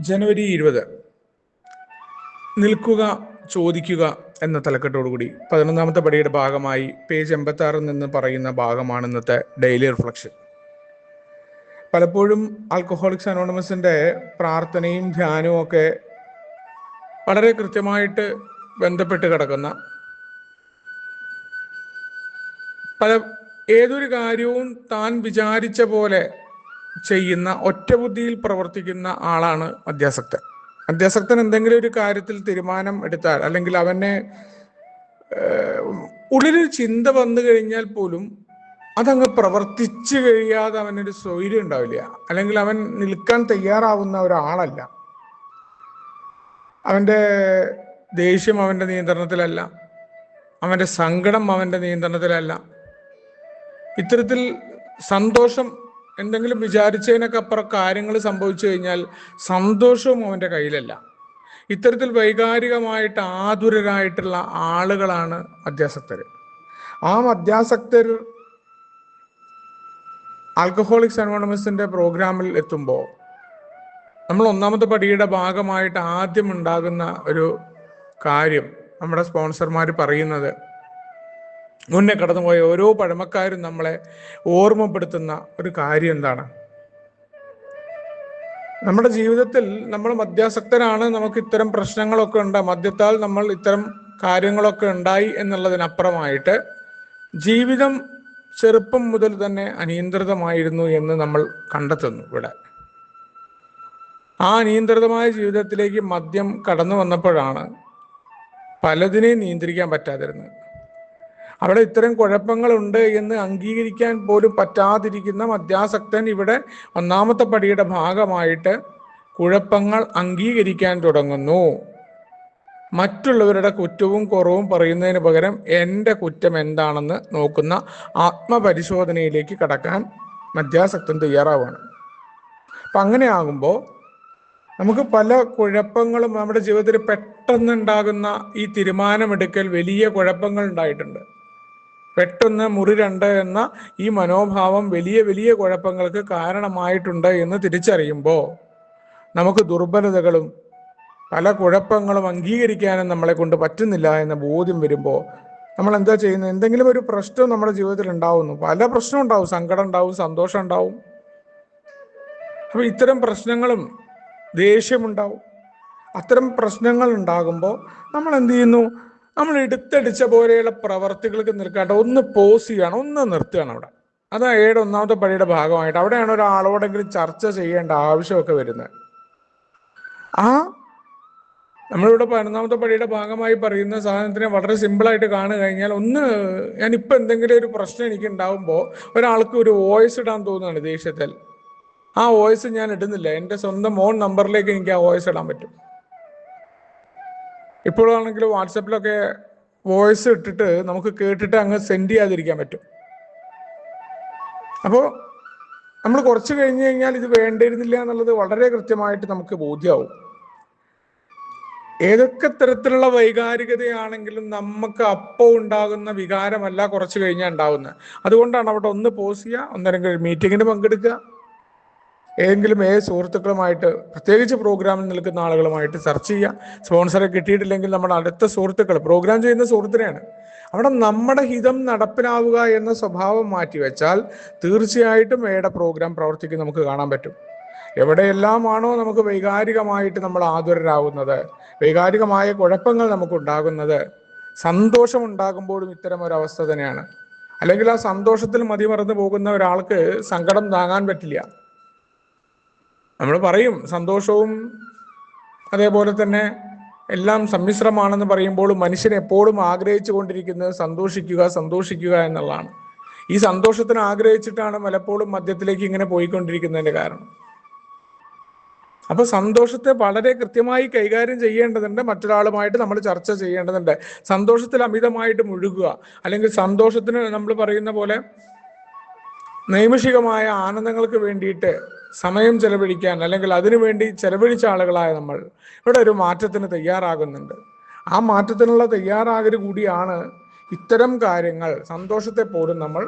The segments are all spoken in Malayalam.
ജനുവരി 20 നിൽക്കുക ചോദിക്കുക എന്ന തലക്കെട്ടോടുകൂടി 11ാമത്തെ പടിയുടെ ഭാഗമായി പേജ് 86 നിന്ന് പറയുന്ന ഭാഗമാണ് ഇന്നത്തെ ഡെയിലി റിഫ്ലക്ഷൻ. പലപ്പോഴും ആൽക്കഹോളിക്സ് അനോണിമസിന്റെ പ്രാർത്ഥനയും ധ്യാനവും ഒക്കെ വളരെ കൃത്യമായിട്ട് ബന്ധപ്പെട്ട് കിടക്കുന്ന ഏതൊരു കാര്യവും താൻ വിചാരിച്ച പോലെ ചെയ്യുന്ന ഒറ്റബുദ്ധിയിൽ പ്രവർത്തിക്കുന്ന ആളാണ് മദ്യാസക്തൻ. മദ്യാസക്തൻ എന്തെങ്കിലും ഒരു കാര്യത്തിൽ തീരുമാനം എടുത്താൽ, അല്ലെങ്കിൽ അവനെ ഉള്ളിലൊരു ചിന്ത വന്നു കഴിഞ്ഞാൽ പോലും അതങ്ങ് പ്രവർത്തിച്ചു കഴിയാതെ അവനൊരു സ്വൈര്യം ഉണ്ടാവില്ല, അല്ലെങ്കിൽ അവൻ നിൽക്കാൻ തയ്യാറാവുന്ന ഒരാളല്ല. അവൻ്റെ ദേഷ്യം അവൻ്റെ നിയന്ത്രണത്തിലല്ല, അവൻ്റെ സങ്കടം അവൻ്റെ നിയന്ത്രണത്തിലല്ല. ഇത്തരത്തിൽ സന്തോഷം, എന്തെങ്കിലും വിചാരിച്ചതിനൊക്കെ അപ്പുറം കാര്യങ്ങൾ സംഭവിച്ചു കഴിഞ്ഞാൽ സന്തോഷവും അവൻ്റെ കയ്യിലല്ല. ഇത്തരത്തിൽ വൈകാരികമായിട്ട് ആതുരരായിട്ടുള്ള ആളുകളാണ് മദ്യാസക്തർ. ആ മദ്യാസക്തർ ആൽക്കഹോളിക്സ് അനോണിമസിന്റെ പ്രോഗ്രാമിൽ എത്തുമ്പോൾ നമ്മൾ 1ാമത്തെ പടിയുടെ ഭാഗമായിട്ട് ആദ്യം ഉണ്ടാകുന്ന ഒരു കാര്യം, നമ്മുടെ സ്പോൺസർമാർ പറയുന്നത്, മുന്നേ കടന്നുപോയ ഓരോ പഴമക്കാരും നമ്മളെ ഓർമ്മപ്പെടുത്തുന്ന ഒരു കാര്യം എന്താണ്? നമ്മുടെ ജീവിതത്തിൽ നമ്മൾ മദ്യാസക്തരാണ്, നമുക്ക് ഇത്തരം പ്രശ്നങ്ങളൊക്കെ ഉണ്ട്, മദ്യത്താൽ നമ്മൾ ഇത്തരം കാര്യങ്ങളൊക്കെ ഉണ്ടായി എന്നുള്ളതിനപ്പുറമായിട്ട് ജീവിതം ചെറുപ്പം മുതൽ തന്നെ അനിയന്ത്രിതമായിരുന്നു എന്ന് നമ്മൾ കണ്ടെത്തുന്നു. ഇവിടെ ആ അനിയന്ത്രിതമായ ജീവിതത്തിലേക്ക് മദ്യം കടന്നു വന്നപ്പോഴാണ് പലതിനെയും നിയന്ത്രിക്കാൻ പറ്റാതിരുന്നത്. അവിടെ ഇത്തരം കുഴപ്പങ്ങളുണ്ട് എന്ന് അംഗീകരിക്കാൻ പോലും പറ്റാതിരിക്കുന്ന മദ്യാസക്തൻ ഇവിടെ 1ാമത്തെ പടിയുടെ ഭാഗമായിട്ട് കുഴപ്പങ്ങൾ അംഗീകരിക്കാൻ തുടങ്ങുന്നു. മറ്റുള്ളവരുടെ കുറ്റവും കുറവും പറയുന്നതിന് പകരം എൻ്റെ കുറ്റം എന്താണെന്ന് നോക്കുന്ന ആത്മപരിശോധനയിലേക്ക് കടക്കാൻ മദ്യാസക്തൻ തയ്യാറാവുകയാണ്. അപ്പം അങ്ങനെയാകുമ്പോൾ നമുക്ക് പല കുഴപ്പങ്ങളും നമ്മുടെ ജീവിതത്തിൽ പെട്ടെന്നുണ്ടാകുന്ന ഈ തീരുമാനമെടുക്കൽ വലിയ കുഴപ്പങ്ങൾ ഉണ്ടായിട്ടുണ്ട്. പെട്ടെന്ന് മുറി 2 എന്ന ഈ മനോഭാവം വലിയ വലിയ കുഴപ്പങ്ങൾക്ക് കാരണമായിട്ടുണ്ട് എന്ന് തിരിച്ചറിയുമ്പോൾ നമുക്ക് ദുർബലതകളും പല കുഴപ്പങ്ങളും അംഗീകരിക്കാനും നമ്മളെ കൊണ്ട് പറ്റുന്നില്ല എന്ന ബോധ്യം വരുമ്പോൾ നമ്മൾ എന്താ ചെയ്യുന്നത്? എന്തെങ്കിലും ഒരു പ്രശ്നം നമ്മുടെ ജീവിതത്തിൽ ഉണ്ടാവുന്നു. പല പ്രശ്നം ഉണ്ടാവും, സങ്കടം ഉണ്ടാവും, സന്തോഷം ഉണ്ടാവും. അപ്പൊ ഇത്തരം പ്രശ്നങ്ങളും ദേഷ്യമുണ്ടാവും. അത്തരം പ്രശ്നങ്ങൾ ഉണ്ടാകുമ്പോൾ നമ്മൾ എന്ത് ചെയ്യുന്നു? നമ്മൾ എടുത്തടിച്ച പോലെയുള്ള പ്രവർത്തികൾക്ക് നിൽക്കാണ്ട് ഒന്ന് പോസ് ചെയ്യണം, ഒന്ന് നിർത്തുകയാണ് അവിടെ. അതാണ് 1ാമത്തെ പടിയുടെ ഭാഗമായിട്ട്. അവിടെയാണ് ഒരാളോടെങ്കിലും ചർച്ച ചെയ്യേണ്ട ആവശ്യമൊക്കെ വരുന്നത്. നമ്മളിവിടെ 11ാമത്തെ പടിയുടെ ഭാഗമായി പറയുന്ന സാധനത്തിനെ വളരെ സിമ്പിളായിട്ട് കാണു കഴിഞ്ഞാൽ, ഞാനിപ്പോൾ എന്തെങ്കിലും ഒരു പ്രശ്നം എനിക്ക് ഉണ്ടാവുമ്പോൾ ഒരാൾക്ക് ഒരു വോയിസ് ഇടാൻ തോന്നുകയാണ് ദേഷ്യത്തിൽ. ആ വോയിസ് ഞാൻ ഇടുന്നില്ല, എൻ്റെ സ്വന്തം ഓൺ നമ്പറിലേക്ക് എനിക്ക് ആ വോയിസ് ഇടാൻ പറ്റും. ഇപ്പോഴാണെങ്കിൽ വാട്സപ്പിലൊക്കെ വോയിസ് ഇട്ടിട്ട് നമുക്ക് കേട്ടിട്ട് അങ്ങ് സെൻഡ് ചെയ്യാതിരിക്കാൻ പറ്റും. അപ്പോൾ നമ്മൾ കുറച്ച് കഴിഞ്ഞ് കഴിഞ്ഞാൽ ഇത് വേണ്ടിയിരുന്നില്ല എന്നുള്ളത് വളരെ കൃത്യമായിട്ട് നമുക്ക് ബോധ്യമാവും. ഏതൊക്കെ തരത്തിലുള്ള വൈകാരികതയാണെങ്കിലും നമുക്ക് അപ്പോൾ ഉണ്ടാകുന്ന വികാരമല്ല കുറച്ച് കഴിഞ്ഞാൽ ഉണ്ടാവുന്നത്. അതുകൊണ്ടാണ് അവിടെ ഒന്ന് പോസ് ചെയ്യുക, ഒന്നല്ലെങ്കിൽ മീറ്റിങ്ങിന് പങ്കെടുക്കുക, ഏതെങ്കിലും സുഹൃത്തുക്കളുമായിട്ട്, പ്രത്യേകിച്ച് പ്രോഗ്രാമിൽ നിൽക്കുന്ന ആളുകളുമായിട്ട് ചർച്ച ചെയ്യുക. സ്പോൺസറെ കിട്ടിയിട്ടില്ലെങ്കിൽ നമ്മുടെ അടുത്ത സുഹൃത്തുക്കൾ, പ്രോഗ്രാം ചെയ്യുന്ന സുഹൃത്തിനെയാണ്. അവിടെ നമ്മുടെ ഹിതം നടപ്പിലാവുക എന്ന സ്വഭാവം മാറ്റിവെച്ചാൽ തീർച്ചയായിട്ടും പ്രോഗ്രാം പ്രവർത്തിക്കും നമുക്ക് കാണാൻ പറ്റും. എവിടെയെല്ലാമാണോ നമുക്ക് വൈകാരികമായിട്ട് നമ്മൾ ആതുരരാകുന്നത്, വൈകാരികമായ കുഴപ്പങ്ങൾ നമുക്കുണ്ടാകുന്നത്, സന്തോഷം ഉണ്ടാകുമ്പോഴും ഇത്തരം ഒരു അവസ്ഥ തന്നെയാണ്. അല്ലെങ്കിൽ ആ സന്തോഷത്തിൽ മതിമറന്നു പോകുന്ന ഒരാൾക്ക് സങ്കടം താങ്ങാൻ പറ്റില്ല. നമ്മൾ പറയും സന്തോഷവും അതേപോലെ തന്നെ എല്ലാം സമ്മിശ്രമാണെന്ന് പറയുമ്പോൾ മനുഷ്യൻ എപ്പോഴും ആഗ്രഹിച്ചു കൊണ്ടിരിക്കുന്നത് സന്തോഷിക്കുക എന്നുള്ളതാണ്. ഈ സന്തോഷത്തിന് ആഗ്രഹിച്ചിട്ടാണ് പലപ്പോഴും മദ്യത്തിലേക്ക് ഇങ്ങനെ പോയിക്കൊണ്ടിരിക്കുന്നതിന്റെ കാരണം. അപ്പൊ സന്തോഷത്തെ വളരെ കൃത്യമായി കൈകാര്യം ചെയ്യേണ്ടതുണ്ട്, മറ്റൊരാളുമായിട്ട് നമ്മൾ ചർച്ച ചെയ്യേണ്ടതുണ്ട്. സന്തോഷത്തിൽ അമിതമായിട്ട് മുഴുകുക, അല്ലെങ്കിൽ സന്തോഷത്തിന് നമ്മൾ പറയുന്ന പോലെ നൈമിഷികമായ ആനന്ദങ്ങൾക്ക് വേണ്ടിയിട്ട് സമയം ചെലവഴിക്കാൻ, അല്ലെങ്കിൽ അതിനുവേണ്ടി ചെലവഴിച്ച ആളുകളായ നമ്മൾ ഇവിടെ ഒരു മാറ്റത്തിന് തയ്യാറാകുന്നുണ്ട്. ആ മാറ്റത്തിനുള്ള തയ്യാറാകൽ കൂടിയാണ് ഇത്തരം കാര്യങ്ങൾ. സന്തോഷത്തെ പോലും നമ്മൾ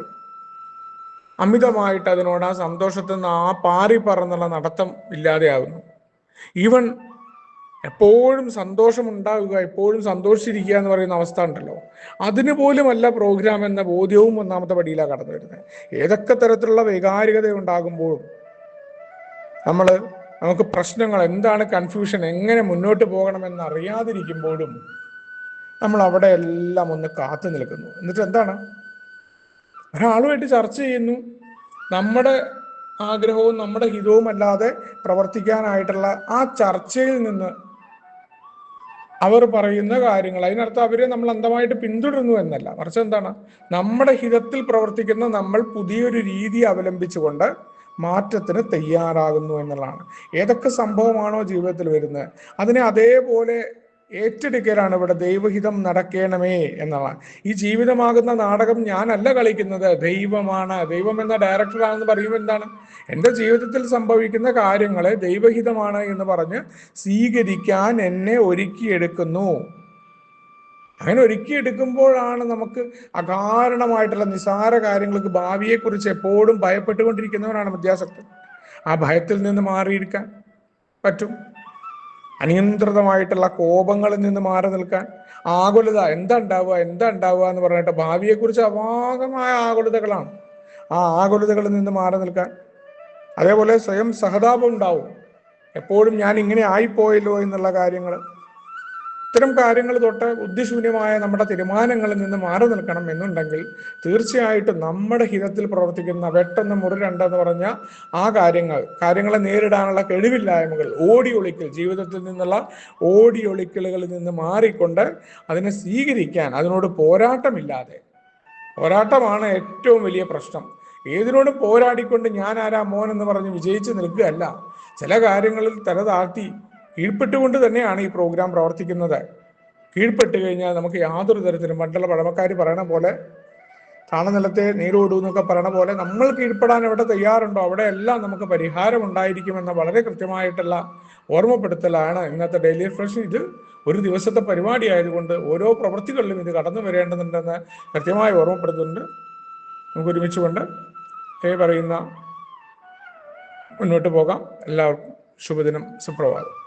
അമിതമായിട്ട് അതിനോട്, ആ സന്തോഷത്തിൽ നിന്ന് പാറി പറന്നുള്ള നടത്തം ഇല്ലാതെയാകുന്നു. ഈവൻ എപ്പോഴും സന്തോഷമുണ്ടാവുക, എപ്പോഴും സന്തോഷിച്ചിരിക്കുക എന്ന് പറയുന്ന അവസ്ഥ ഉണ്ടല്ലോ, അതിന് പോലുമല്ല പ്രോഗ്രാം എന്ന ബോധ്യവും ഒന്നാമത്തെ പടിയിലാണ് കടന്നു വരുന്നത്. ഏതൊക്കെ തരത്തിലുള്ള വൈകാരികത ഉണ്ടാകുമ്പോഴും നമുക്ക് പ്രശ്നങ്ങൾ എന്താണ്, കൺഫ്യൂഷൻ, എങ്ങനെ മുന്നോട്ട് പോകണമെന്ന് അറിയാതിരിക്കുമ്പോഴും നമ്മൾ അവിടെ എല്ലാം ഒന്ന് കാത്തു നിൽക്കുന്നു. എന്നിട്ട് എന്താണ്, ഒരാളുമായിട്ട് ചർച്ച ചെയ്യുന്നു, നമ്മുടെ ആഗ്രഹവും നമ്മുടെ ഹിതവും അല്ലാതെ പ്രവർത്തിക്കാനായിട്ടുള്ള ആ ചർച്ചയിൽ നിന്ന് അവർ പറയുന്ന കാര്യങ്ങൾ, അതിനർത്ഥം അവരെ നമ്മൾ അന്ധമായിട്ട് പിന്തുടരുന്നു എന്നല്ല, മറിച്ച് എന്താണ്, നമ്മുടെ ഹിതത്തിൽ പ്രവർത്തിക്കുന്ന നമ്മൾ പുതിയൊരു രീതി അവലംബിച്ചുകൊണ്ട് മാറ്റത്തിന് തയ്യാറാകുന്നു എന്നുള്ളതാണ്. ഏതൊക്കെ സംഭവമാണോ ജീവിതത്തിൽ വരുന്നത് അതിനെ അതേപോലെ ഏറ്റെടുക്കലാണ് ഇവിടെ ദൈവഹിതം നടക്കണമേ എന്നുള്ളതാണ്. ഈ ജീവിതമാകുന്ന നാടകം ഞാനല്ല കളിക്കുന്നത്, ദൈവമാണ്. ദൈവം എന്ന ഡയറക്ടറാണെന്ന് പറയുമ്പോൾ എന്താണ്, എൻ്റെ ജീവിതത്തിൽ സംഭവിക്കുന്ന കാര്യങ്ങളെ ദൈവഹിതമാണ് എന്ന് പറഞ്ഞ് സ്വീകരിക്കാൻ എന്നെ ഒരുക്കിയെടുക്കുന്നു. അങ്ങനെ ഒരുക്കിയെടുക്കുമ്പോഴാണ് നമുക്ക് അകാരണമായിട്ടുള്ള നിസാര കാര്യങ്ങൾക്ക്, ഭാവിയെക്കുറിച്ച് എപ്പോഴും ഭയപ്പെട്ടുകൊണ്ടിരിക്കുന്നവരാണ് മധ്യാസക്തൻ. ആ ഭയത്തിൽ നിന്ന് മാറിയിരിക്കാൻ പറ്റും. അനിയന്ത്രിതമായിട്ടുള്ള കോപങ്ങളിൽ നിന്ന് മാറി നിൽക്കാൻ, ആകുലത, എന്താ ഉണ്ടാവുക എന്ന് പറഞ്ഞിട്ട് ഭാവിയെക്കുറിച്ച് അപാകമായ ആകുലതകളാണ്, ആ ആകുലതകളിൽ നിന്ന് മാറി നിൽക്കാൻ. അതേപോലെ സ്വയം സഹതാപം ഉണ്ടാവും, എപ്പോഴും ഞാൻ ഇങ്ങനെ ആയിപ്പോയല്ലോ എന്നുള്ള കാര്യങ്ങൾ. ഇത്തരം കാര്യങ്ങൾ തൊട്ട് ബുദ്ധിശൂന്യമായ നമ്മുടെ തീരുമാനങ്ങളിൽ നിന്ന് മാറി നിൽക്കണം എന്നുണ്ടെങ്കിൽ തീർച്ചയായിട്ടും നമ്മുടെ ഹിതത്തിൽ പ്രവർത്തിക്കുന്ന വെട്ടെന്ന് മുറി രണ്ടെന്ന് പറഞ്ഞ ആ കാര്യങ്ങളെ നേരിടാനുള്ള കഴിവില്ലായ്മകൾ, ഓടിയൊളിക്കൽ, ജീവിതത്തിൽ നിന്നുള്ള ഓടിയൊളിക്കലുകളിൽ നിന്ന് മാറിക്കൊണ്ട് അതിനെ സ്വീകരിക്കാൻ, അതിനോട് പോരാട്ടമില്ലാതെ, പോരാട്ടമാണ് ഏറ്റവും വലിയ പ്രശ്നം. ഏതിനോടും പോരാടിക്കൊണ്ട് ഞാൻ ആരാ മോൻ എന്ന് പറഞ്ഞ് വിജയിച്ച് നിൽക്കുകയല്ല, ചില കാര്യങ്ങളിൽ തല താഴ്ത്തി കീഴ്പ്പെട്ടുകൊണ്ട് തന്നെയാണ് ഈ പ്രോഗ്രാം പ്രവർത്തിക്കുന്നത്. കീഴ്പ്പെട്ട് കഴിഞ്ഞാൽ നമുക്ക് യാതൊരു തരത്തിലും, പണ്ടുള്ള പഴമക്കാർ പറയണ പോലെ താണനിലത്തെ നീരോടൂ എന്നൊക്കെ പറയണ പോലെ, നമ്മൾ കീഴ്പ്പെടാൻ എവിടെ തയ്യാറുണ്ടോ അവിടെയെല്ലാം നമുക്ക് പരിഹാരം ഉണ്ടായിരിക്കുമെന്ന വളരെ കൃത്യമായിട്ടുള്ള ഓർമ്മപ്പെടുത്തലാണ് ഇന്നത്തെ ഡെയിലി റിഫ്രഷ്. ഇത് ഒരു ദിവസത്തെ പരിപാടി ആയതുകൊണ്ട് ഓരോ പ്രവൃത്തികളിലും ഇത് കടന്നു വരേണ്ടതുണ്ടെന്ന് കൃത്യമായി ഓർമ്മപ്പെടുത്തുന്നുണ്ട്. നമുക്ക് ഒരുമിച്ചുകൊണ്ട് പറയുന്ന മുന്നോട്ട് പോകാം. എല്ലാവർക്കും ശുഭദിനം, സുപ്രഭാതം.